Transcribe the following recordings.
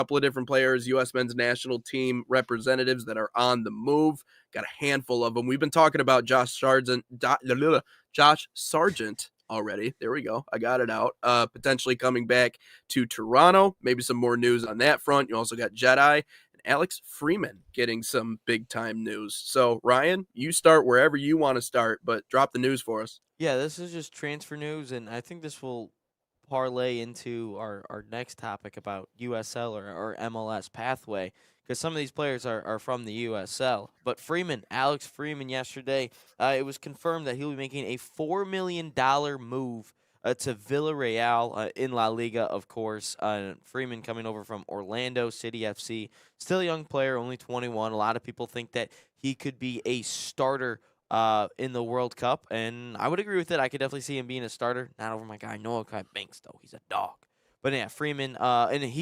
couple of different players, U.S. men's national team representatives that are on the move. Got a handful of them. We've been talking about Josh Sargent already. There we go. I got it out. Potentially coming back to Toronto. Maybe some more news on that front. You also got Jedi and Alex Freeman getting some big-time news. So, Ryan, you start wherever you want to start, but drop the news for us. Yeah, this is just transfer news, and I think this will parlay into our next topic about USL or MLS pathway, because some of these players are from the USL. But Alex Freeman, yesterday, it was confirmed that he'll be making a $4 million move to Villarreal in La Liga, of course. Freeman coming over from Orlando City FC. Still a young player, only 21. A lot of people think that he could be a starter in the World Cup, and I would agree with it. I could definitely see him being a starter. Not over my guy Noah Banks, though. He's a dog. But yeah, Freeman, and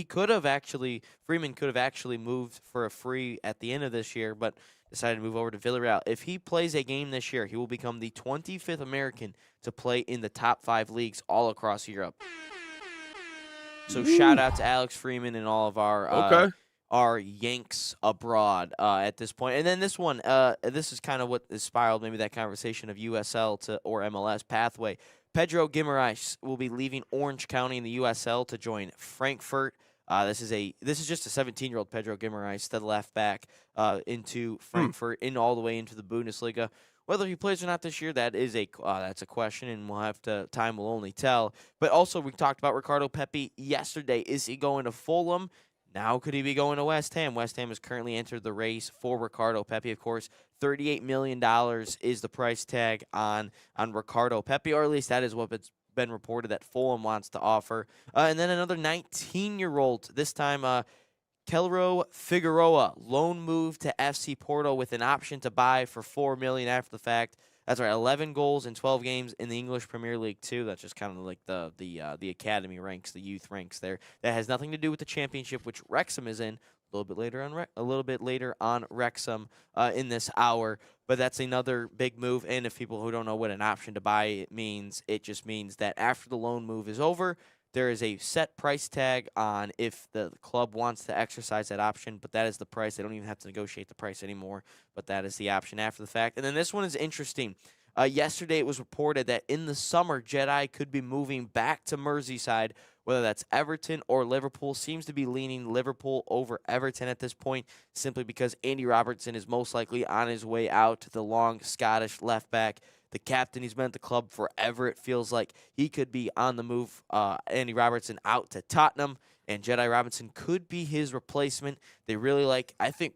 Freeman could have actually moved for a free at the end of this year, but decided to move over to Villarreal. If he plays a game this year, he will become the 25th American to play in the top 5 leagues all across Europe. So shout out to Alex Freeman and all of our Yanks abroad at this point. And then this one, this is kind of what has spiraled maybe that conversation of USL or MLS pathway. Pedro Guimaraes will be leaving Orange County in the USL to join Frankfurt. This is just a 17-year-old Pedro Guimaraes, the left back, into Frankfurt, all the way into the Bundesliga. Whether he plays or not this year, that's a question, and time will only tell. But also, we talked about Ricardo Pepi yesterday. Is he going to Fulham? Now could he be going to West Ham? West Ham has currently entered the race for Ricardo Pepi, of course. $38 million is the price tag on Ricardo Pepi, or at least that is what it's been reported that Fulham wants to offer. And then another 19-year-old, this time Kelro Figueroa, loan move to FC Porto with an option to buy for $4 million after the fact. That's right, 11 goals in 12 games in the English Premier League too. That's just kind of like the academy ranks, the youth ranks there. That has nothing to do with the championship, which Wrexham is in. A little bit later on Wrexham in this hour. But that's another big move. And if people who don't know what an option to buy means, it just means that after the loan move is over, there is a set price tag on if the club wants to exercise that option, but that is the price. They don't even have to negotiate the price anymore, but that is the option after the fact. And then this one is interesting. Yesterday it was reported that in the summer, Jedi could be moving back to Merseyside, whether that's Everton or Liverpool. Seems to be leaning Liverpool over Everton at this point, simply because Andy Robertson is most likely on his way out, the long Scottish left back. The captain, he's been at the club forever. It feels like he could be on the move. Andy Robertson out to Tottenham, and Jedi Robinson could be his replacement. They really like. I think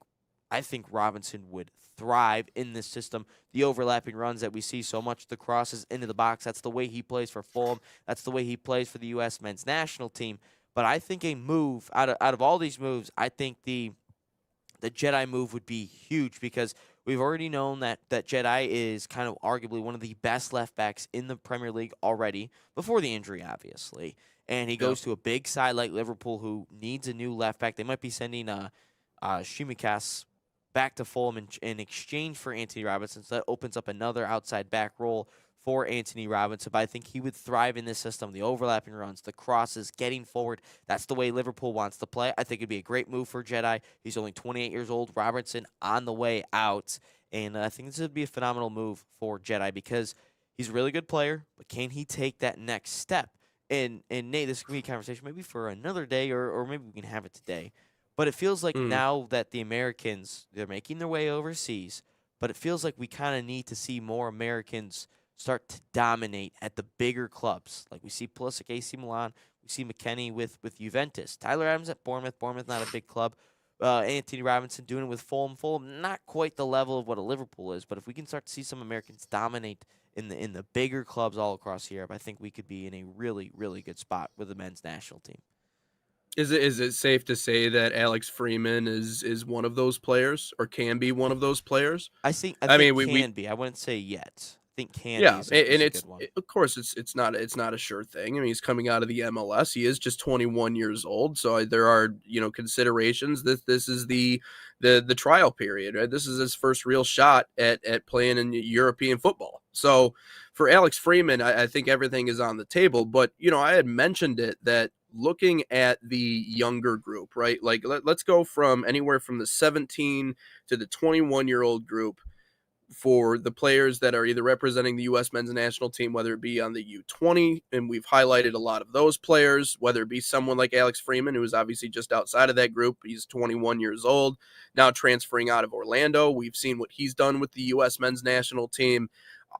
Robinson would thrive in this system. The overlapping runs that we see so much, the crosses into the box. That's the way he plays for Fulham. That's the way he plays for the U.S. men's national team. But I think a move out of all these moves, I think the Jedi move would be huge, because we've already known that Jedi is kind of arguably one of the best left backs in the Premier League already, before the injury, obviously. And he goes to a big side like Liverpool, who needs a new left back. They might be sending Shimikas back to Fulham in exchange for Antonee Robinson, so that opens up another outside back role for Antonee Robinson. But I think he would thrive in this system. The overlapping runs, the crosses, getting forward. That's the way Liverpool wants to play. I think it'd be a great move for Jedi. He's only 28 years old. Robertson on the way out. And I think this would be a phenomenal move for Jedi, because he's a really good player, but can he take that next step? And Nate, this could be a conversation maybe for another day, or maybe we can have it today. But it feels like now that the Americans, they're making their way overseas, but it feels like we kind of need to see more Americans start to dominate at the bigger clubs. Like we see Pulisic, AC Milan. We see McKennie with Juventus. Tyler Adams at Bournemouth. Bournemouth, not a big club. Antonee Robinson doing it with Fulham. Fulham, not quite the level of what a Liverpool is, but if we can start to see some Americans dominate in the bigger clubs all across Europe, I think we could be in a really, really good spot with the men's national team. Is it safe to say that Alex Freeman is one of those players, or can be one of those players? I think can be. I wouldn't say yet. I think can be is a good one. Of course it's not a sure thing. I mean, he's coming out of the MLS. He is just 21 years old, so there are considerations. This is the trial period, right? This is his first real shot at playing in European football. So for Alex Freeman, I think everything is on the table. But I had mentioned it that looking at the younger group, right? Like let's go from anywhere from the 17 to the 21-year-old group for the players that are either representing the U.S. men's national team, whether it be on the U20, and we've highlighted a lot of those players, whether it be someone like Alex Freeman, who is obviously just outside of that group. He's 21 years old, now transferring out of Orlando. We've seen what he's done with the U.S. men's national team.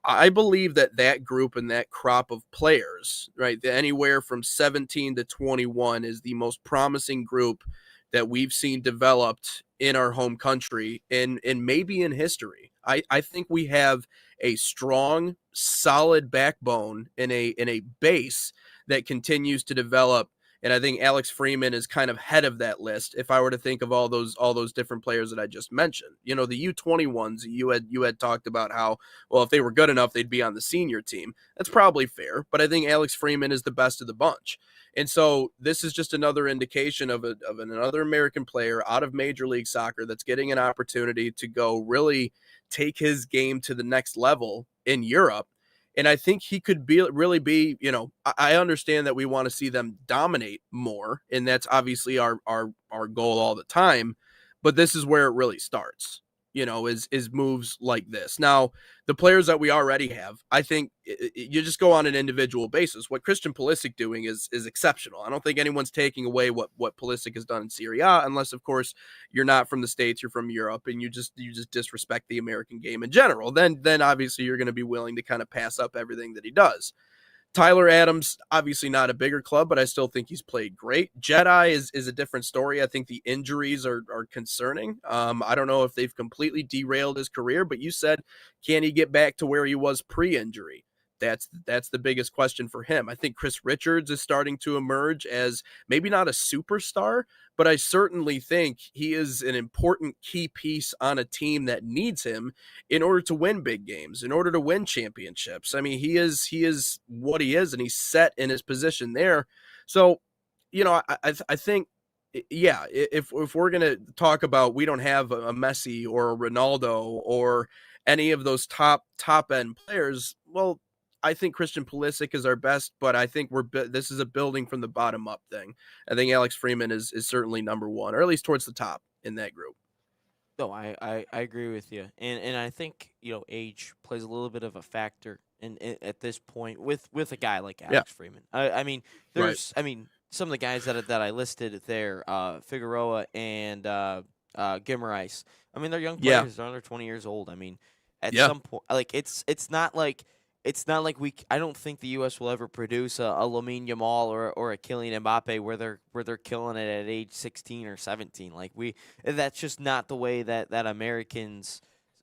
I believe that group and that crop of players, right, anywhere from 17 to 21 is the most promising group that we've seen developed in our home country and maybe in history. I think we have a strong, solid backbone in a base that continues to develop. And I think Alex Freeman is kind of head of that list. If I were to think of all those different players that I just mentioned, the U21s, you had talked about how, well, if they were good enough, they'd be on the senior team. That's probably fair, but I think Alex Freeman is the best of the bunch. And so this is just another indication of another American player out of Major League Soccer that's getting an opportunity to go really take his game to the next level in Europe. And I think he could really be, I understand that we want to see them dominate more, and that's obviously our goal all the time. But this is where it really starts, is moves like this. Now, the players that we already have, I think you just go on an individual basis. What Christian Pulisic doing is exceptional. I don't think anyone's taking away what Pulisic has done in Serie A, unless, of course, you're not from the States, you're from Europe, and you just disrespect the American game in general. Then obviously you're going to be willing to kind of pass up everything that he does. Tyler Adams, obviously not a bigger club, but I still think he's played great. Jedi is a different story. I think the injuries are concerning. I don't know if they've completely derailed his career, but you said, can he get back to where he was pre-injury? That's the biggest question for him. I think Chris Richards is starting to emerge as maybe not a superstar, but I certainly think he is an important key piece on a team that needs him in order to win big games, in order to win championships. I mean, he is what he is, and he's set in his position there. So, I think, yeah, if we're gonna talk about, we don't have a Messi or a Ronaldo or any of those top end players, well, I think Christian Pulisic is our best, but I think this is a building from the bottom up thing. I think Alex Freeman is certainly number one, or at least towards the top in that group. No, I agree with you, and I think age plays a little bit of a factor in at this point with a guy like Yeah, Alex Freeman. I mean, right. some of the guys that I listed there, Figueroa and Guimaraes. I mean, they're young Yeah, players. They're under 20 years old. I mean, at yeah, some point, like it's not like I don't think the U.S. will ever produce a Lamine Yamal or a Kylian Mbappe where they're killing it at age 16 or 17. That's just not the way that American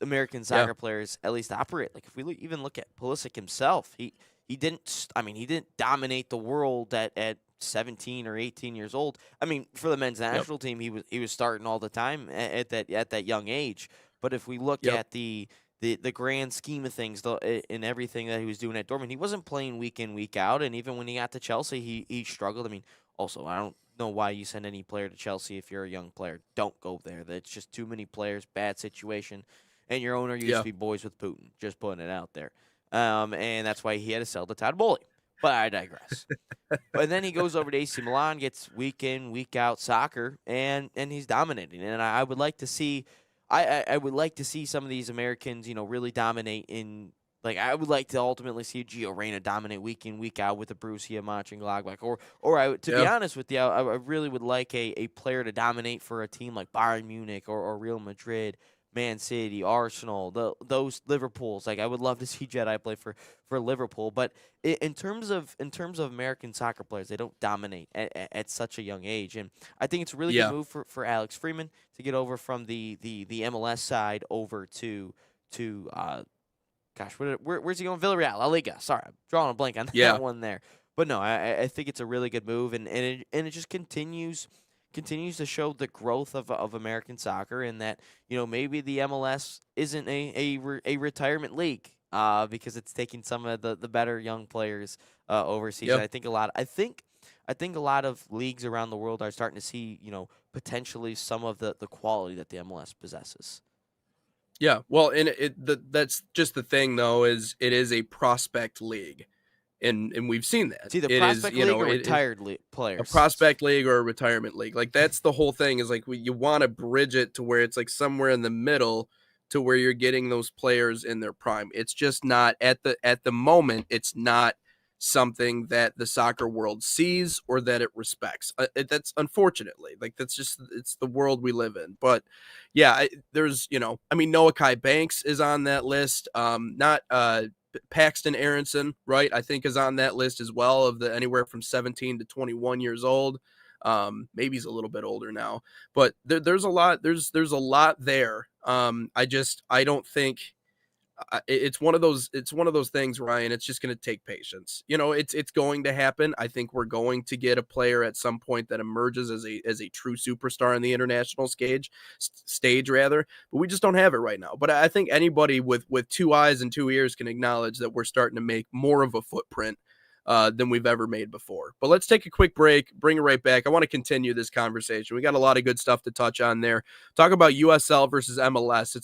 yeah, soccer players at least operate. Like if we even look at Pulisic himself, he didn't. I mean, he didn't dominate the world at 17 or 18 years old. I mean, for the men's yep, national team, he was starting all the time at that young age. But if we look yep, at the grand scheme of things, in everything that he was doing at Dortmund, he wasn't playing week in week out, and even when he got to Chelsea, he struggled. I mean, also I don't know why you send any player to Chelsea if you're a young player. Don't go there. That's just too many players, bad situation, and your owner used yeah, to be boys with Putin. Just putting it out there, and that's why he had to sell to Todd Bowley. But I digress. But then he goes over to AC Milan, gets week in, week out soccer, and he's dominating. And I would like to see, I would like to see some of these Americans, really dominate in. Like I would like to ultimately see Gio Reyna dominate week in, week out with the Borussia Mönchengladbach, to be yeah, honest with you, I really would like a player to dominate for a team like Bayern Munich or Real Madrid, Man City, Arsenal, those Liverpools. Like I would love to see Jedi play for Liverpool, but in terms of American soccer players, they don't dominate at such a young age, and I think it's a really good yeah. move for Alex Freeman to get over from the MLS side over to gosh, where's he going? Villarreal, La Liga. Sorry, I'm drawing a blank on Yeah, that one there. But no, I think it's a really good move, and it just continues to show the growth of American soccer, and that maybe the MLS isn't a retirement league, because it's taking some of the better young players overseas. And yep, I think a lot of leagues around the world are starting to see potentially some of the quality that the MLS possesses. yeah. Well, and that's just the thing, though, is it is a prospect league. and we've seen that. It's either It is, prospect you league know, or it is retired a players. prospect league or a retirement league. Like that's the whole thing, is like you want to bridge it to where it's like somewhere in the middle, to where you're getting those players in their prime. It's just not at the moment. It's not something that the soccer world sees or that it respects. That's unfortunately, like, that's just, it's the world we live in. But yeah, there's, I mean, Noah Kai Banks is on that list. Not Paxton Aronson, right? I think is on that list as well, of the anywhere from 17 to 21 years old. Maybe he's a little bit older now, but there's a lot. There's a lot there. I don't think it's one of those things, Ryan. It's just going to take patience. It's going to happen. I think we're going to get a player at some point that emerges as a true superstar in the international stage rather, but we just don't have it right now. But I think anybody with two eyes and two ears can acknowledge that we're starting to make more of a footprint than we've ever made before. But let's take a quick break, bring it right back. I want to continue this conversation. We got a lot of good stuff to touch on there. Talk about USL versus MLS.